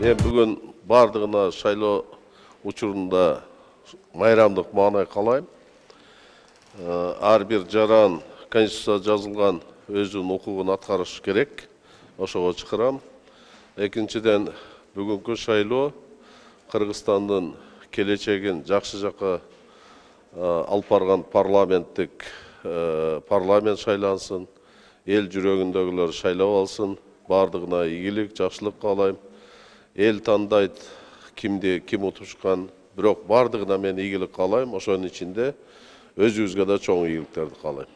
Мен бүгін бардығына шайлоо учурунда майрамдык маанай каалайм. Ар бир жаран Конституцияда жазылган өзүнүн укугун аткарыш керек. Ошого чакырам. Экинчиден, бүгүнкү шайлоо Кыргызстандын келечегин жакшы жакка алып барган парламент шайлансын, эл жүрөгүндөгүлөр шайлап алсын. Бардығына ийгилик, жакшылык каалайм. Эл тандайт кимди ким утуп чыккан, бирок бардыгына мен ийгилик каалайм. Ошонун ичинде өзүбүзгө да чоң ийгиликтерди каалайм.